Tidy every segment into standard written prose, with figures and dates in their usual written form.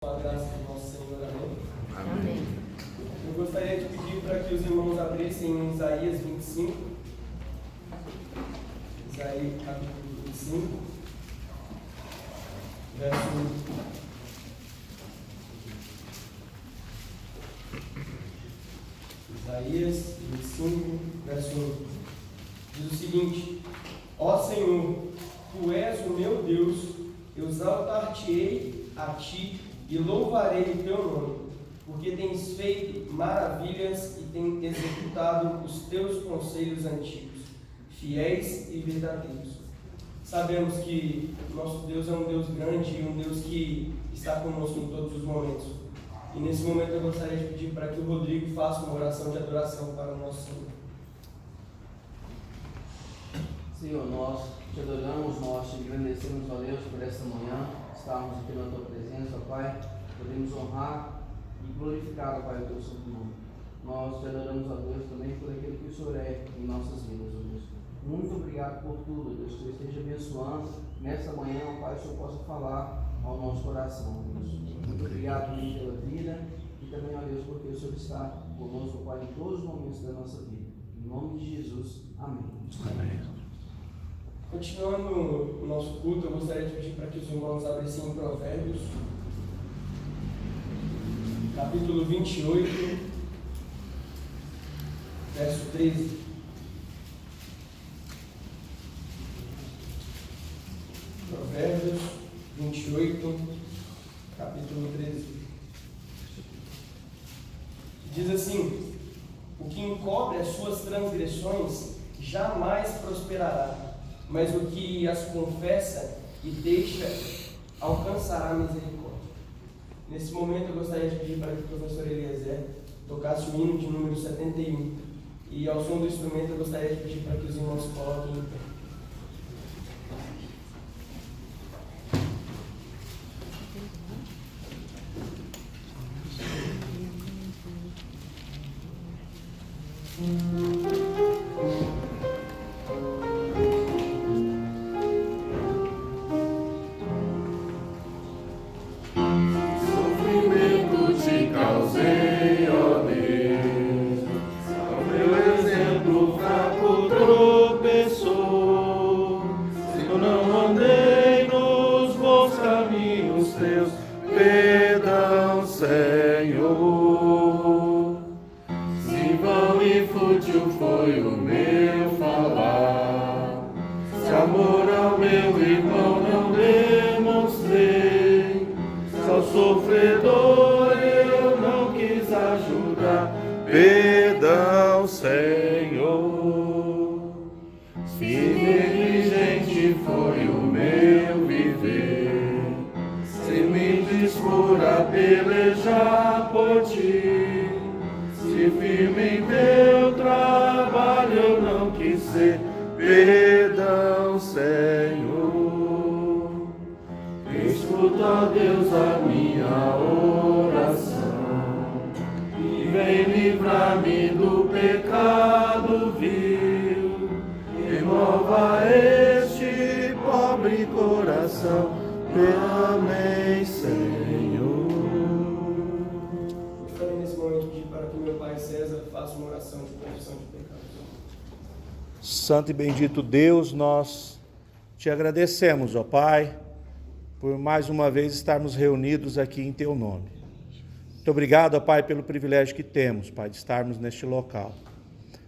Com a graça do nosso Senhor, amém? Amém. Eu gostaria de pedir para que os irmãos abrissem em Isaías 25. Isaías capítulo 25, verso 1. Isaías 25, verso 1. Diz o seguinte: Ó Senhor, Tu és o meu Deus, eu exaltar-te-ei a Ti e louvarei o Teu nome, porque tens feito maravilhas e tens executado os Teus conselhos antigos, fiéis e verdadeiros. Sabemos que nosso Deus é um Deus grande e um Deus que está conosco em todos os momentos. E nesse momento eu gostaria de pedir para que o Rodrigo faça uma oração de adoração para o nosso Senhor. Senhor, nós te adoramos, nós te agradecemos, ó Deus, por esta manhã, estarmos aqui na tua presença, ó Pai, podemos honrar e glorificar, ó Pai, o teu santo nome. Nós te adoramos, ó Deus, também por aquilo que o Senhor é em nossas vidas, ó Deus. Muito obrigado por tudo, Deus, que o Senhor esteja abençoando nesta manhã, ó Pai, que o Senhor possa falar ao nosso coração, ó Deus. Muito obrigado também pela vida e também, ó Deus, porque o Senhor está conosco, ó Pai, em todos os momentos da nossa vida. Em nome de Jesus, amém. Amém. Continuando o nosso culto, eu gostaria de pedir para que os irmãos abrissem em Provérbios, capítulo 28, verso 13. Provérbios 28, capítulo 13. Diz assim: O que encobre as suas transgressões jamais prosperará, mas o que as confessa e deixa alcançará misericórdia. Nesse momento eu gostaria de pedir para que o professor Eliezer tocasse o hino de número 71. E ao som do instrumento eu gostaria de pedir para que os irmãos coloquem em pé. Perdão, Senhor, se negligente foi o meu viver, se me dispor a pelejar por ti, se firme em teu trabalho eu não quis ser. Perdão, Senhor, escuta, ó Deus, a minha oração. Vem livrar-me do pecado vil, renova este pobre coração. Amém, Senhor. Gostaria nesse momento de pedir para que meu pai César faça uma oração de confissão de pecados. Santo e bendito Deus, nós te agradecemos, ó Pai, por mais uma vez estarmos reunidos aqui em teu nome. Muito obrigado, ó Pai, pelo privilégio que temos, Pai, de estarmos neste local.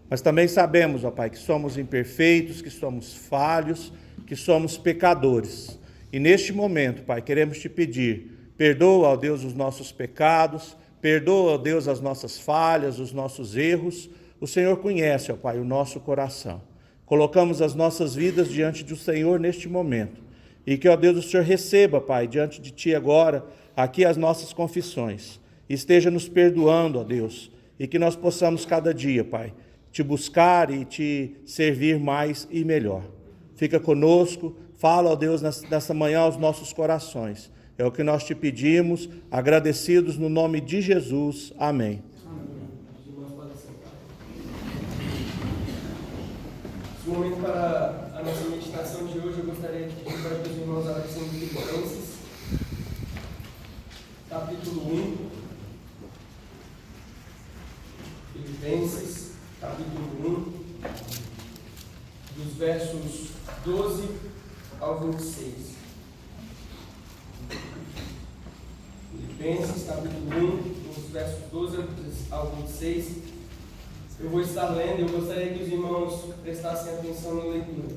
Mas também sabemos, ó Pai, que somos imperfeitos, que somos falhos, que somos pecadores. E neste momento, Pai, queremos te pedir, perdoa, ó Deus, os nossos pecados, perdoa, ó Deus, as nossas falhas, os nossos erros. O Senhor conhece, ó Pai, o nosso coração. Colocamos as nossas vidas diante do Senhor neste momento. E que, ó Deus, o Senhor receba, Pai, diante de Ti agora, aqui as nossas confissões. Esteja nos perdoando, ó Deus, e que nós possamos cada dia, Pai, te buscar e te servir mais e melhor. Fica conosco, fala, ó Deus, nessa manhã aos nossos corações. É o que nós te pedimos, agradecidos no nome de Jesus. Amém. Esse momento para a nossa meditação de hoje, eu gostaria de pedir para que os irmãos abrissem em Filipenses, capítulo capítulo 1. Filipenses, capítulo 1, dos versos 12 ao 26. Filipenses, capítulo 1, dos versos 12 ao 26. Eu vou estar lendo e eu gostaria que os irmãos prestassem atenção na leitura.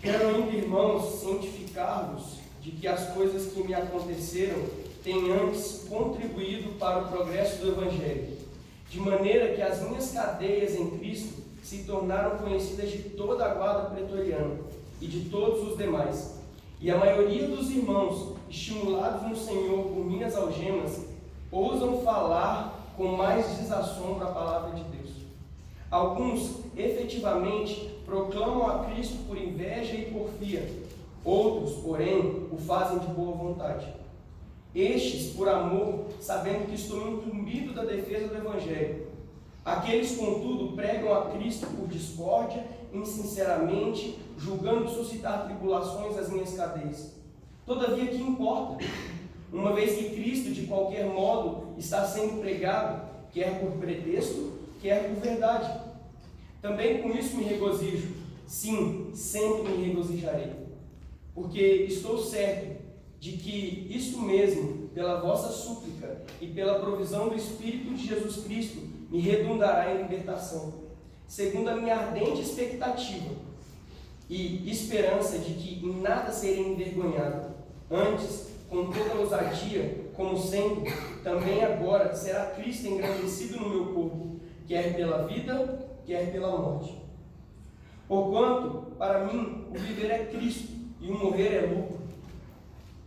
Quero ainda, irmãos, cientificar-vos de que as coisas que me aconteceram têm antes contribuído para o progresso do Evangelho, de maneira que as minhas cadeias em Cristo se tornaram conhecidas de toda a guarda pretoriana e de todos os demais. E a maioria dos irmãos, estimulados no Senhor por minhas algemas, ousam falar com mais desassombro a palavra de Deus. Alguns, efetivamente, proclamam a Cristo por inveja e porfia. Outros, porém, o fazem de boa vontade. Estes, por amor, sabendo que estou incumbido da defesa do Evangelho. Aqueles, contudo, pregam a Cristo por discórdia, insinceramente, julgando suscitar tribulações às minhas cadeias. Todavia, que importa? Uma vez que Cristo, de qualquer modo, está sendo pregado, quer por pretexto, quer por verdade. Também com isso me regozijo. Sim, sempre me regozijarei. Porque estou certo de que isto mesmo, pela vossa súplica e pela provisão do Espírito de Jesus Cristo, me redundará em libertação, segundo a minha ardente expectativa e esperança de que em nada serei envergonhado. Antes, com toda ousadia, como sempre, também agora será Cristo engrandecido no meu corpo, quer pela vida, quer pela morte. Porquanto, para mim, o viver é Cristo e o morrer é lucro.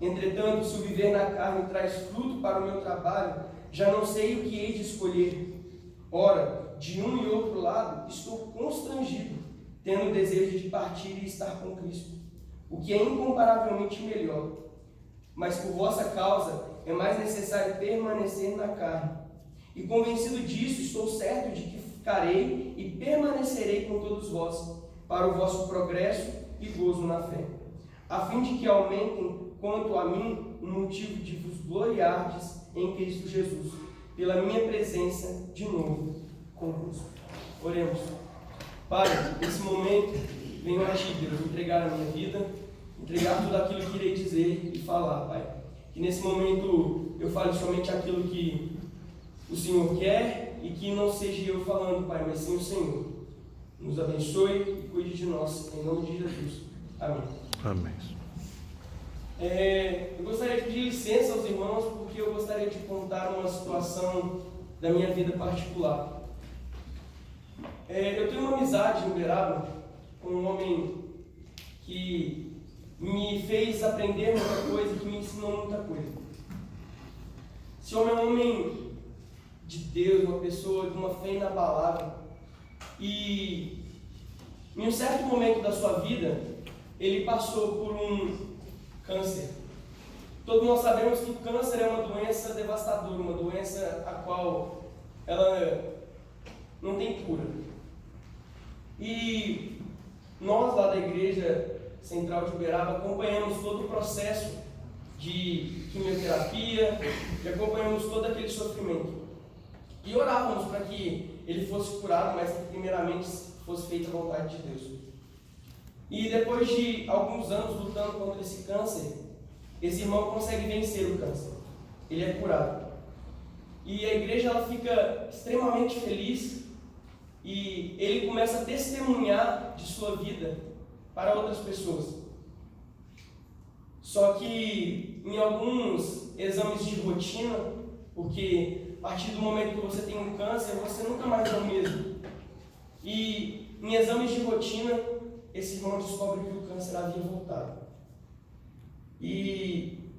Entretanto, se o viver na carne traz fruto para o meu trabalho, já não sei o que hei de escolher. Ora, de um e outro lado, estou constrangido, tendo o desejo de partir e estar com Cristo, o que é incomparavelmente melhor. Mas por vossa causa é mais necessário permanecer na carne. E convencido disso, estou certo de que ficarei e permanecerei com todos vós, para o vosso progresso e gozo na fé, a fim de que aumentem, quanto a mim, o motivo de vos gloriardes em Cristo Jesus, pela minha presença de novo convosco. Oremos. Pai, nesse momento, venho a Ti, Deus, entregar a minha vida, entregar tudo aquilo que irei dizer e falar, Pai. Que nesse momento eu fale somente aquilo que o Senhor quer e que não seja eu falando, Pai, mas sim o Senhor. Nos abençoe e cuide de nós, em nome de Jesus. Amém. Amém. Eu gostaria de pedir licença aos irmãos, porque eu gostaria de contar uma situação da minha vida particular. Eu tenho uma amizade em Uberaba com um homem que me fez aprender muita coisa, que me ensinou muita coisa. Esse homem é um homem de Deus, uma pessoa de uma fé inabalável. E em um certo momento da sua vida, ele passou por um câncer. Todos nós sabemos que o câncer é uma doença devastadora, uma doença a qual ela não tem cura. E nós lá da Igreja Central de Uberaba acompanhamos todo o processo de quimioterapia, e acompanhamos todo aquele sofrimento. E orávamos para que ele fosse curado, mas que primeiramente fosse feita a vontade de Deus. E depois de alguns anos lutando contra esse câncer, esse irmão consegue vencer o câncer. Ele é curado. E a igreja ela fica extremamente feliz e ele começa a testemunhar de sua vida para outras pessoas. Só que em alguns exames de rotina, porque a partir do momento que você tem um câncer, você nunca mais é o mesmo. E em exames de rotina, esse irmão descobre que o câncer havia voltado. E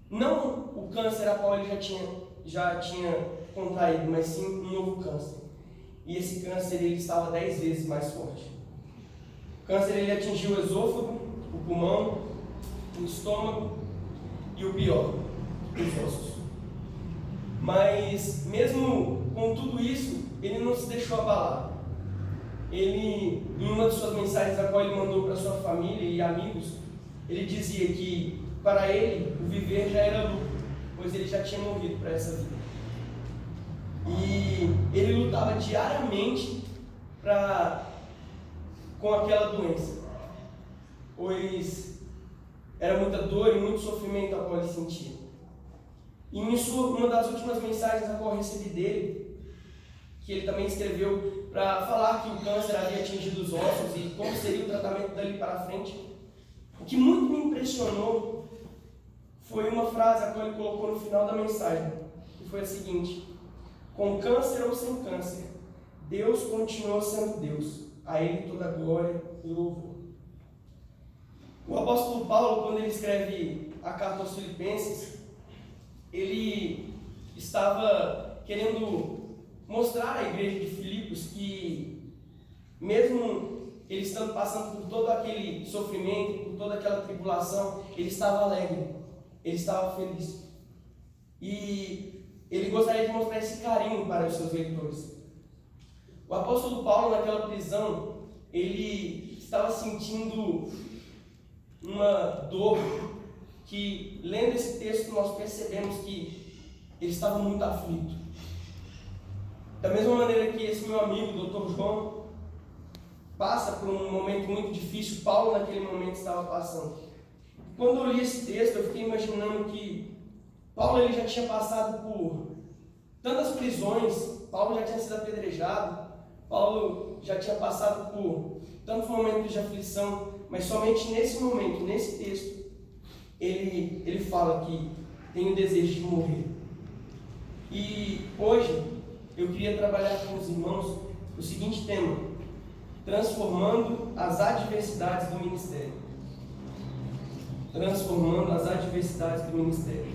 não o câncer a qual ele já tinha contraído, mas sim um novo câncer. E esse câncer ele estava 10 vezes mais forte. O câncer ele atingiu o esôfago, o pulmão, o estômago e o pior, os ossos. Mas mesmo com tudo isso, ele não se deixou abalar. Ele, em uma de suas mensagens a qual ele mandou para sua família e amigos, ele dizia que para ele o viver já era lucro, pois ele já tinha morrido para essa vida. E ele lutava diariamente com aquela doença, pois era muita dor e muito sofrimento a qual ele sentia. E uma das últimas mensagens a qual eu recebi dele, que ele também escreveu para falar que o câncer havia atingido os ossos e como seria o tratamento dali para frente, o que muito me impressionou foi uma frase a qual ele colocou no final da mensagem, que foi a seguinte: com câncer ou sem câncer, Deus continuou sendo Deus, a Ele toda a glória e louvor. O apóstolo Paulo, quando ele escreve a carta aos Filipenses, ele estava querendo mostrar à igreja de Filipos que, mesmo ele estando passando por todo aquele sofrimento, por toda aquela tribulação, ele estava alegre, ele estava feliz. E ele gostaria de mostrar esse carinho para os seus leitores. O apóstolo Paulo, naquela prisão, ele estava sentindo uma dor que, lendo esse texto, nós percebemos que ele estava muito aflito. Da mesma maneira que esse meu amigo, Dr. João, passa por um momento muito difícil, Paulo naquele momento estava passando. Quando eu li esse texto, eu fiquei imaginando que Paulo ele já tinha passado por tantas prisões, Paulo já tinha sido apedrejado, Paulo já tinha passado por tantos momentos de aflição, mas somente nesse momento, nesse texto, ele fala que tem o desejo de morrer. E hoje eu queria trabalhar com os irmãos o seguinte tema: transformando as adversidades do ministério. Transformando as adversidades do ministério.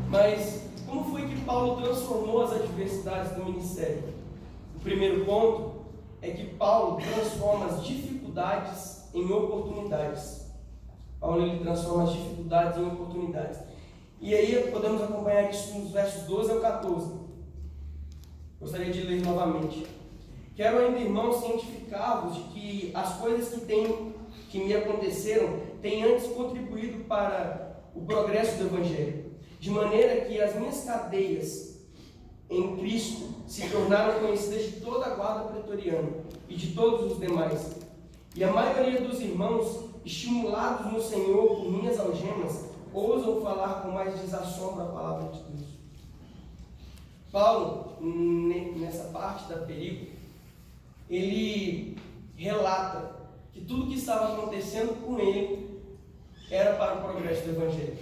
Mas como foi que Paulo transformou as adversidades do ministério? O primeiro ponto é que Paulo transforma as dificuldades em oportunidades. Paulo ele transforma as dificuldades em oportunidades. E aí podemos acompanhar isso nos versos 12 ao 14. Gostaria de ler novamente. Quero ainda, irmãos, cientificar-vos de que as coisas que me aconteceram têm antes contribuído para o progresso do Evangelho, de maneira que as minhas cadeias em Cristo se tornaram conhecidas de toda a guarda pretoriana e de todos os demais. E a maioria dos irmãos, estimulados no Senhor por minhas algemas, ousam falar com mais desassombro a palavra de Deus. Paulo, nessa parte da perigo, ele relata que tudo que estava acontecendo com ele era para o progresso do Evangelho.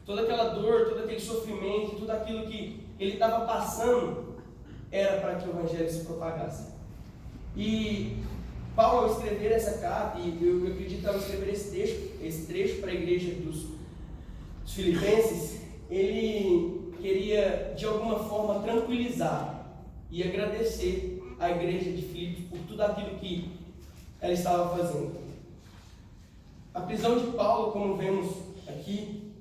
Toda aquela dor, todo aquele sofrimento, tudo aquilo que ele estava passando era para que o Evangelho se propagasse. E Paulo, ao escrever essa carta, e eu acredito que ao escrever esse trecho para a igreja dos Filipenses, ele queria de alguma forma tranquilizar e agradecer à igreja de Filipos por tudo aquilo que ela estava fazendo. A prisão de Paulo, como vemos aqui,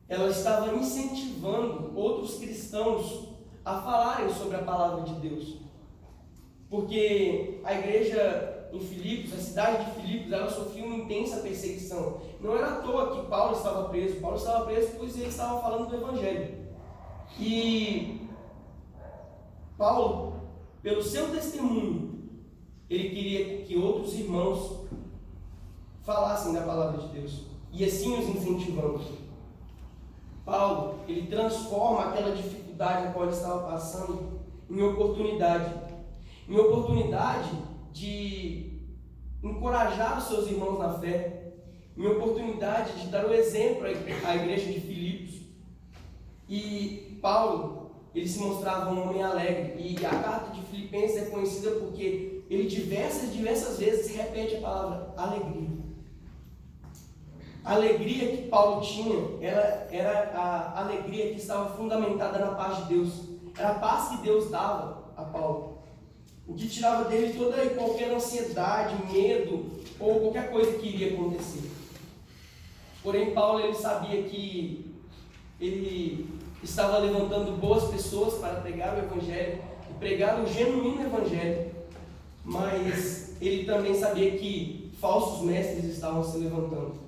ela estava incentivando outros cristãos a falarem sobre a palavra de Deus. Porque a igreja em Filipos, a cidade de Filipos, ela sofria uma intensa perseguição. Não era à toa que Paulo estava preso. Paulo estava preso pois ele estava falando do Evangelho. E Paulo, pelo seu testemunho, ele queria que outros irmãos falassem da palavra de Deus, e assim os incentivando. Paulo, ele transforma aquela dificuldade a qual ele estava passando em oportunidade de encorajar os seus irmãos na fé, em oportunidade de dar o exemplo à igreja de Filipos. E Paulo, ele se mostrava um homem alegre, e a carta de Filipenses é conhecida porque ele diversas vezes repete a palavra alegria. A alegria que Paulo tinha era a alegria que estava fundamentada na paz de Deus. Era a paz que Deus dava a Paulo, o que tirava dele toda e qualquer ansiedade, medo ou qualquer coisa que iria acontecer. Porém, Paulo ele sabia que ele estava levantando boas pessoas para pregar o Evangelho, e pregar o genuíno Evangelho, mas ele também sabia que falsos mestres estavam se levantando.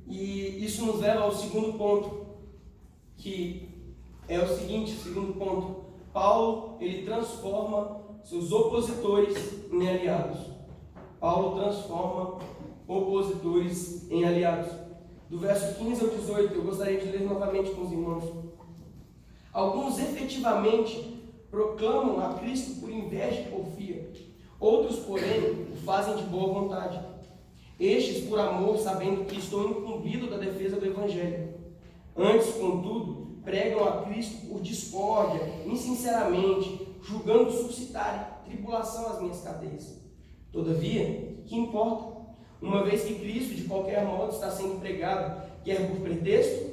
E isso nos leva ao segundo ponto, que é o seguinte, o segundo ponto. Paulo, ele transforma seus opositores em aliados. Paulo transforma opositores em aliados. Do verso 15 ao 18, eu gostaria de ler novamente com os irmãos. Alguns efetivamente proclamam a Cristo por inveja e porfia. Outros, porém, o fazem de boa vontade. Estes, por amor, sabendo que estou incumbido da defesa do Evangelho. Antes, contudo, pregam a Cristo por discórdia, insinceramente, julgando suscitar tribulação às minhas cadeias. Todavia, que importa? Uma vez que Cristo, de qualquer modo, está sendo pregado, quer por pretexto,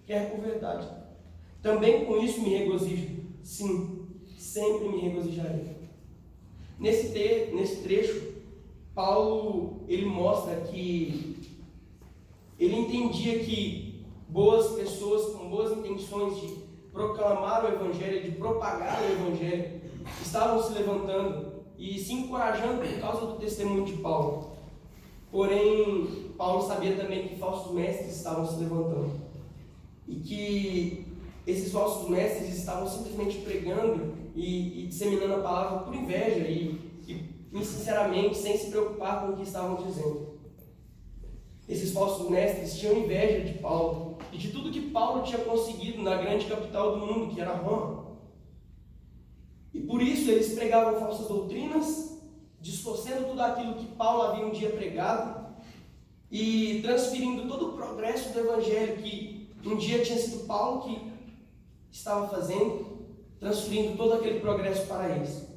quer por verdade. Também com isso me regozijo. Sim, sempre me regozijarei. Nesse trecho, Paulo, ele mostra que ele entendia que boas pessoas com boas intenções de proclamar o Evangelho, de propagar o Evangelho, estavam se levantando e se encorajando por causa do testemunho de Paulo. Porém, Paulo sabia também que falsos mestres estavam se levantando e que esses falsos mestres estavam simplesmente pregando e disseminando a palavra por inveja e insinceramente, sem se preocupar com o que estavam dizendo. Esses falsos mestres tinham inveja de Paulo e de tudo que Paulo tinha conseguido na grande capital do mundo, que era Roma. E por isso eles pregavam falsas doutrinas, distorcendo tudo aquilo que Paulo havia um dia pregado e transferindo todo o progresso do Evangelho que um dia tinha sido Paulo que estava fazendo, transferindo todo aquele progresso para eles.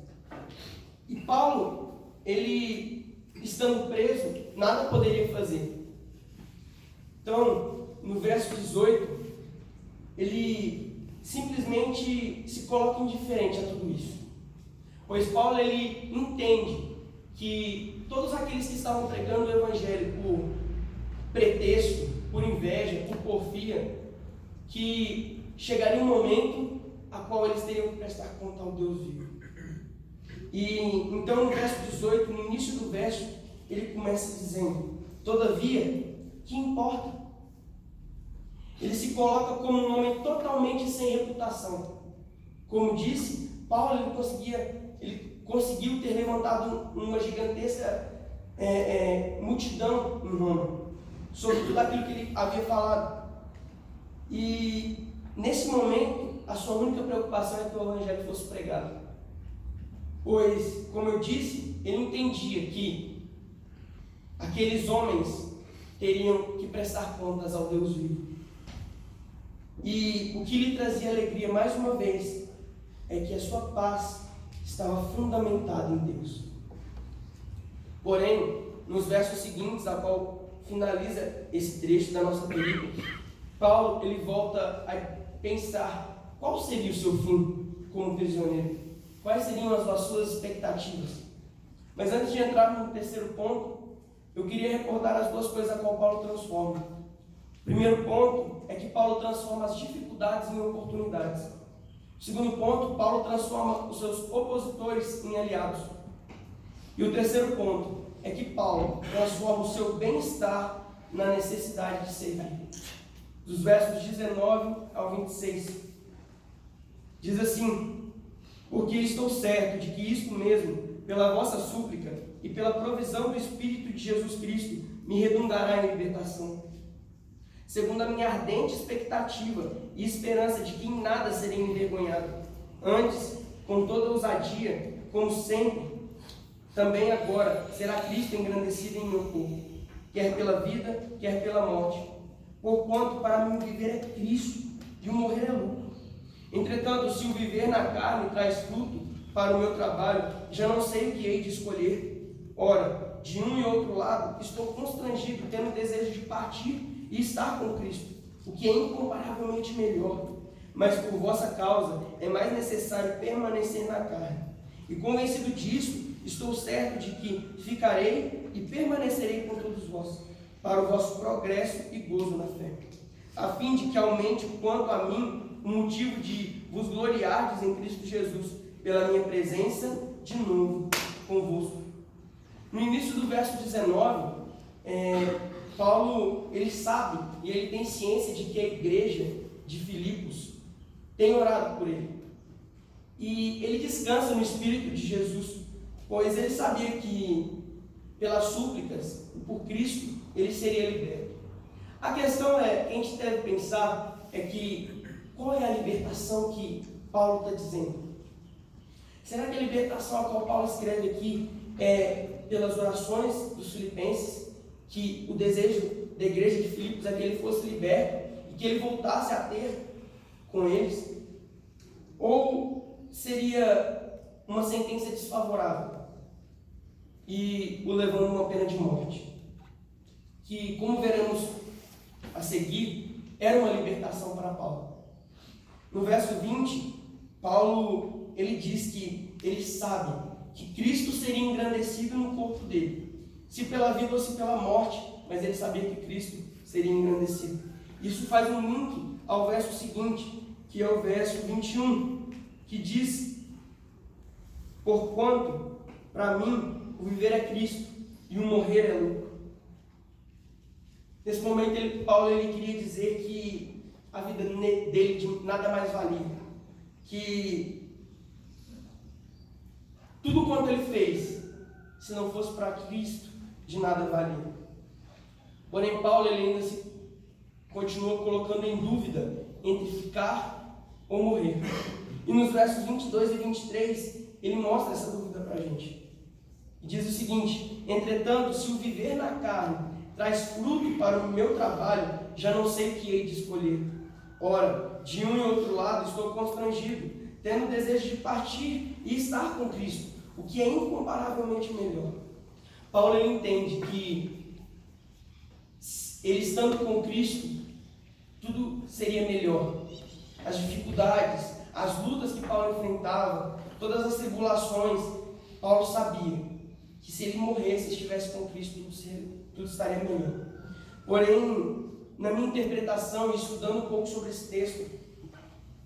E Paulo, ele estando preso, nada poderia fazer. Então, no verso 18, ele simplesmente se coloca indiferente a tudo isso. Pois Paulo, ele entende que todos aqueles que estavam pregando o Evangelho por pretexto, por inveja, por porfia, que chegaria um momento a qual eles teriam que prestar conta ao Deus vivo. E então no verso 18, no início do verso, ele começa dizendo: todavia, que importa? Ele se coloca como um homem totalmente sem reputação. Como disse, Paulo ele conseguiu ter levantado uma gigantesca multidão em Roma, sobre tudo aquilo que ele havia falado. E nesse momento, a sua única preocupação é que o Evangelho fosse pregado. Pois, como eu disse, ele entendia que aqueles homens teriam que prestar contas ao Deus vivo. E o que lhe trazia alegria, mais uma vez, é que a sua paz estava fundamentada em Deus. Porém, nos versos seguintes, a qual finaliza esse trecho da nossa película, Paulo, ele volta a pensar qual seria o seu fim como prisioneiro. Quais seriam as suas expectativas? Mas antes de entrar no terceiro ponto, eu queria recordar as duas coisas a qual Paulo transforma. O primeiro ponto é que Paulo transforma as dificuldades em oportunidades. O segundo ponto, Paulo transforma os seus opositores em aliados. E o terceiro ponto é que Paulo transforma o seu bem-estar na necessidade de servir. Dos versos 19 ao 26. Diz assim: porque estou certo de que isto mesmo, pela vossa súplica e pela provisão do Espírito de Jesus Cristo, me redundará em libertação. Segundo a minha ardente expectativa e esperança de que em nada serei envergonhado. Antes, com toda ousadia, como sempre, também agora será Cristo engrandecido em meu corpo, quer pela vida, quer pela morte. Porquanto para mim viver é Cristo e o morrer é lucro. Entretanto, se o viver na carne traz fruto para o meu trabalho, já não sei o que hei de escolher. Ora, de um e outro lado, estou constrangido, tendo desejo de partir e estar com Cristo, o que é incomparavelmente melhor. Mas por vossa causa é mais necessário permanecer na carne. E convencido disso, estou certo de que ficarei e permanecerei com todos vós, para o vosso progresso e gozo na fé, a fim de que aumente quanto a mim o motivo de vos gloriardes em Cristo Jesus, pela minha presença de novo convosco. No início do verso 19, Paulo, ele sabe e ele tem ciência de que a igreja de Filipos tem orado por ele. E ele descansa no Espírito de Jesus, pois ele sabia que pelas súplicas e por Cristo ele seria liberto. A questão é, que a gente deve pensar é que qual é a libertação que Paulo está dizendo? Será que a libertação a qual Paulo escreve aqui é pelas orações dos filipenses, que o desejo da igreja de Filipos é que ele fosse liberto e que ele voltasse a ter com eles? Ou seria uma sentença desfavorável e o levando a uma pena de morte? Que, como veremos a seguir, era uma libertação para Paulo. No verso 20, Paulo ele diz que ele sabe que Cristo seria engrandecido no corpo dele, se pela vida ou se pela morte, mas ele sabia que Cristo seria engrandecido. Isso faz um link ao verso seguinte, que é o verso 21, que diz: porquanto para mim o viver é Cristo e o morrer é lucro. Nesse momento Paulo queria dizer que a vida dele de nada mais valia, que tudo quanto ele fez, se não fosse para Cristo, de nada valia. Porém, Paulo ele ainda continua colocando em dúvida entre ficar ou morrer. E nos versos 22 e 23, ele mostra essa dúvida para a gente. E diz o seguinte: entretanto, se o viver na carne traz fruto para o meu trabalho, já não sei o que hei de escolher. Ora, de um e outro lado estou constrangido, tendo o desejo de partir e estar com Cristo, o que é incomparavelmente melhor. Paulo ele entende que ele estando com Cristo, tudo seria melhor. As dificuldades, as lutas que Paulo enfrentava, todas as tribulações, Paulo sabia que se ele morresse, estivesse com Cristo, tudo estaria melhor. Porém, na minha interpretação, estudando um pouco sobre esse texto,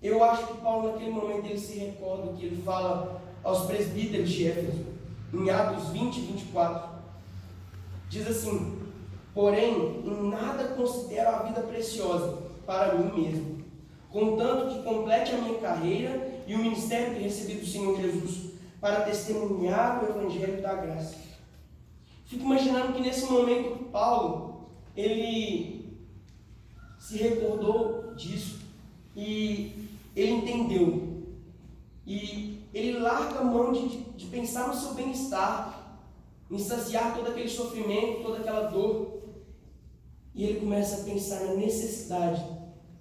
eu acho que Paulo naquele momento ele se recorda que ele fala aos presbíteros de Éfeso, em Atos 20 e 24, diz assim: porém, em nada considero a vida preciosa para mim mesmo, contanto que complete a minha carreira e o ministério que recebi do Senhor Jesus, para testemunhar o Evangelho da graça. Fico imaginando que nesse momento Paulo, ele se recordou disso e ele entendeu. E ele larga a mão de pensar no seu bem-estar, em saciar todo aquele sofrimento, toda aquela dor. E ele começa a pensar na necessidade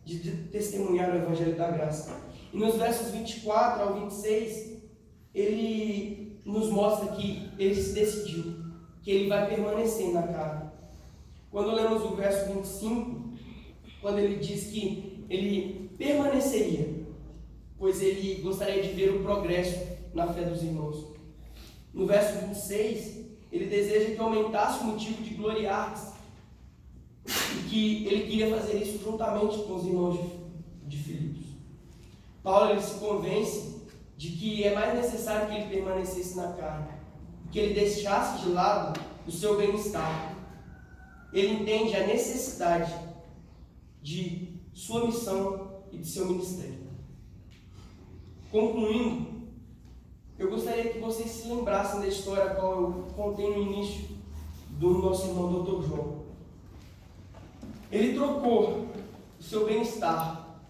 de testemunhar o Evangelho da graça. E nos versos 24 ao 26, ele nos mostra que ele se decidiu, que ele vai permanecer na carne. Quando lemos o verso 25, quando ele diz que ele permaneceria, pois ele gostaria de ver o progresso na fé dos irmãos. No verso 26, ele deseja que aumentasse o motivo de gloriar-se, e que ele queria fazer isso juntamente com os irmãos de Filipos. Paulo ele se convence de que é mais necessário que ele permanecesse na carne, que ele deixasse de lado o seu bem-estar. Ele entende a necessidade de sua missão e de seu ministério. Concluindo, eu gostaria que vocês se lembrassem da história a qual eu contei no início do nosso irmão Dr. João. Ele trocou o seu bem-estar,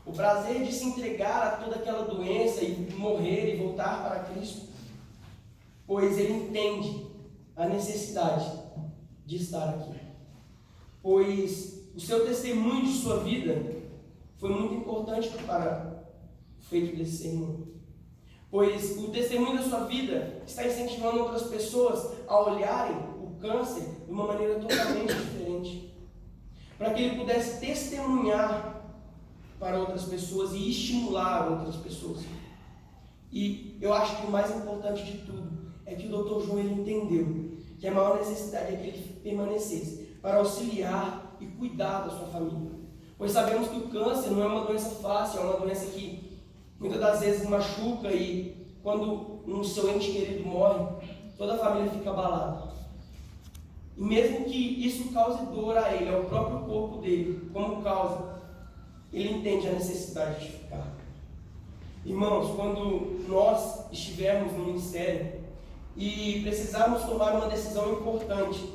o prazer de se entregar a toda aquela doença e morrer e voltar para Cristo, pois ele entende a necessidade de estar aqui. Pois o seu testemunho de sua vida foi muito importante para o feito desse sermão. Pois o testemunho da sua vida está incentivando outras pessoas a olharem o câncer de uma maneira totalmente diferente, para que ele pudesse testemunhar para outras pessoas e estimular outras pessoas. E eu acho que o mais importante de tudo é que o Dr. João ele entendeu que a maior necessidade é que ele permanecesse para auxiliar e cuidar da sua família. Pois sabemos que o câncer não é uma doença fácil, é uma doença que muitas das vezes machuca, e quando um seu ente querido morre, toda a família fica abalada. E mesmo que isso cause dor a ele, ao próprio corpo dele, como causa, ele entende a necessidade de ficar. Irmãos, quando nós estivermos no ministério e precisarmos tomar uma decisão importante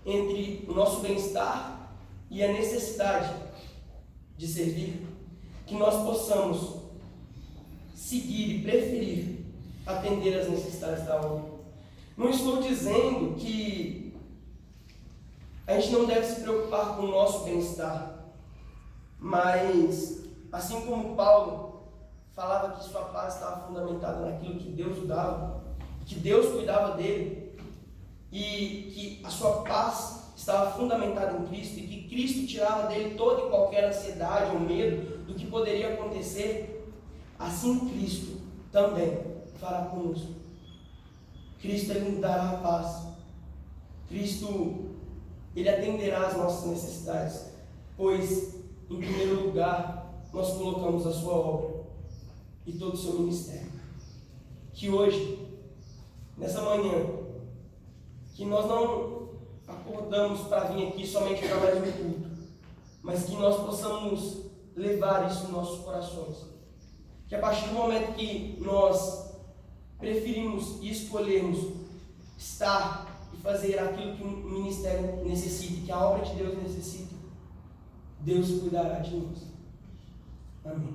entre o nosso bem-estar e a necessidade de servir, que nós possamos seguir e preferir atender às necessidades da obra. Não estou dizendo que a gente não deve se preocupar com o nosso bem-estar, mas assim como Paulo falava que sua paz estava fundamentada naquilo que Deus o dava, que Deus cuidava dele, e que a sua paz estava fundamentada em Cristo, e que Cristo tirava dele toda e qualquer ansiedade ou medo do que poderia acontecer, assim Cristo também fará conosco. Cristo, Ele nos dará a paz. Cristo, Ele atenderá às nossas necessidades, pois, em primeiro lugar, nós colocamos a sua obra e todo o seu ministério. Que hoje, nessa manhã, que nós não acordamos para vir aqui somente para mais um culto, mas que nós possamos levar isso em nossos corações. Que a partir do momento que nós preferimos e escolhermos estar e fazer aquilo que o ministério necessita, que a obra de Deus necessita, Deus cuidará de nós. Amém.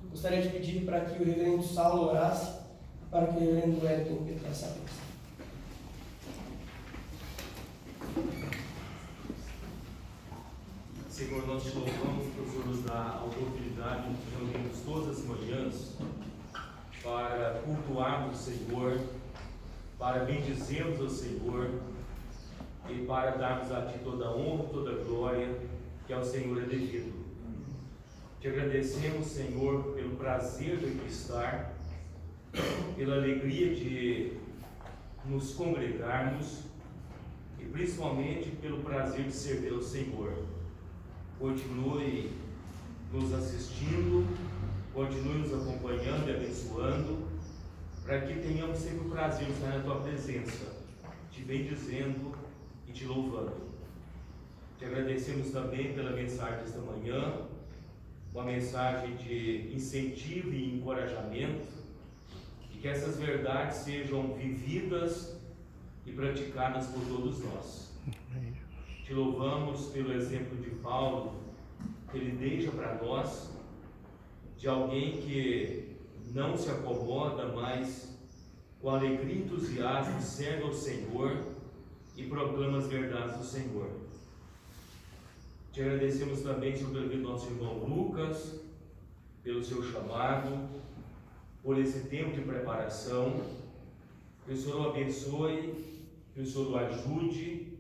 Gostaria de pedir para que o reverendo Saulo orasse, para que o reverendo Hélio interpretasse a bênção. Senhor, nós te louvamos por Senhor nos dar a oportunidade de nos reunirmos todas as manhãs para cultuarmos o Senhor, para bendizermos o Senhor e para darmos a Ti toda a honra, toda a glória que ao Senhor é devido. Te agradecemos, Senhor, pelo prazer de aqui estar, pela alegria de nos congregarmos e principalmente pelo prazer de servir ao Senhor. Continue nos assistindo, continue nos acompanhando e abençoando, para que tenhamos sempre o prazer de estar na Tua presença, te bendizendo e te louvando. Te agradecemos também pela mensagem desta manhã, uma mensagem de incentivo e encorajamento, e que essas verdades sejam vividas e praticadas por todos nós. Te louvamos pelo exemplo de Paulo, que ele deixa para nós, de alguém que não se acomoda, mas com alegria e entusiasmo serve ao Senhor e proclama as verdades do Senhor. Te agradecemos também, Senhor, pelo nosso irmão Lucas, pelo seu chamado, por esse tempo de preparação. Que o Senhor o abençoe, que o Senhor o ajude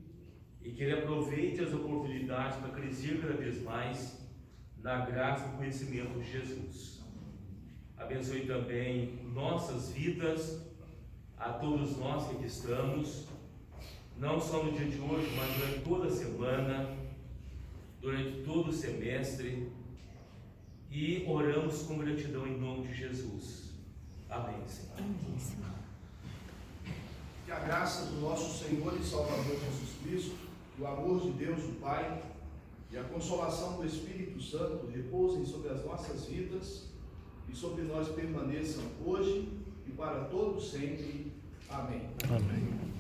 e que Ele aproveite as oportunidades para crescer cada vez mais na graça e conhecimento de Jesus. Abençoe também nossas vidas, a todos nós que aqui estamos, não só no dia de hoje, mas durante toda a semana, durante todo o semestre, e oramos com gratidão em nome de Jesus. Amém, Senhor. Que a graça do nosso Senhor e Salvador Jesus Cristo, o amor de Deus, o Pai, e a consolação do Espírito Santo repousem sobre as nossas vidas e sobre nós permaneçam hoje e para todos sempre. Amém. Amém.